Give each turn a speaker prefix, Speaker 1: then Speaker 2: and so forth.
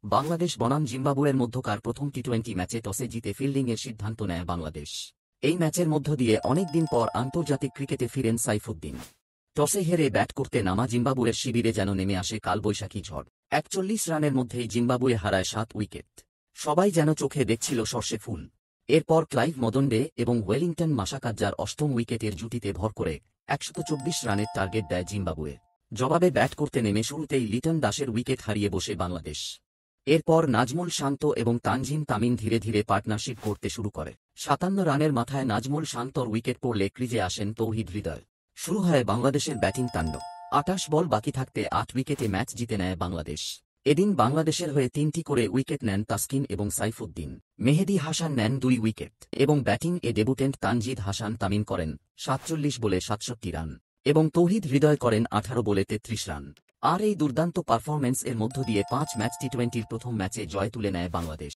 Speaker 1: বাংলাদেশ বনাম জিম্বাবুয়ের মধ্যকার প্রথম টি-20 ম্যাচে টসে জিতে ফিল্ডিংয়ের সিদ্ধান্ত নেয় বাংলাদেশ। এই ম্যাচের মধ্য দিয়ে অনেকদিন পর আন্তর্জাতিক ক্রিকেটে ফিরেন সাইফুদ্দিন। টসে হেরে ব্যাট করতে নামা জিম্বাবুয়ের শিবিরে যেন নেমে আসে কালবৈশাখী ঝড়। ৪১ রানের মধ্যেই জিম্বাবুয়ে হারায় ৭ উইকেট। সবাই যেন চোখে দেখছিল সর্ষে ফুল। এরপর ক্লাইভ মদন্ডে এবং ওয়েলিংটন মাসাকাজ্জার অষ্টম উইকেটের জুটিতে ভর করে ১২৪ রানের টার্গেট দেয় জিম্বাবুয়ে। জবাবে ব্যাট করতে নেমে শুরুতেই লিটন দাসের উইকেট হারিয়ে বসে বাংলাদেশ। এরপর নাজমুল শান্ত এবং তানজিম তামিম ধীরে ধীরে পার্টনারশিপ করতে শুরু করে। ৫৭ রানের মাথায় নাজমুল শান্তর উইকেট পড়লে ক্রিজে আসেন তৌহিদ হৃদয়। শুরু হয় বাংলাদেশের ব্যাটিং তাণ্ডব। ২৮ বল বাকি থাকতে ৮ উইকেটে ম্যাচ জিতে নেয় বাংলাদেশ। এদিন বাংলাদেশের হয়ে ৩টি করে উইকেট নেন তাসকিন এবং সাইফুদ্দিন। মেহেদী হাসান নেন ২ উইকেট এবং ব্যাটিং-এ ডেবুটেন্ট তানজিদ হাসান তামিম করেন ৪৭ বলে ৬৭ রান এবং তৌহিদ হৃদয় করেন ১৮ বলে ৩৩ রান। আর এই দুর্দান্ত পারফরম্যান্স এর মধ্য দিয়ে ৫ ম্যাচ টি-20-র প্রথম ম্যাচে জয় তুলে নেয় বাংলাদেশ।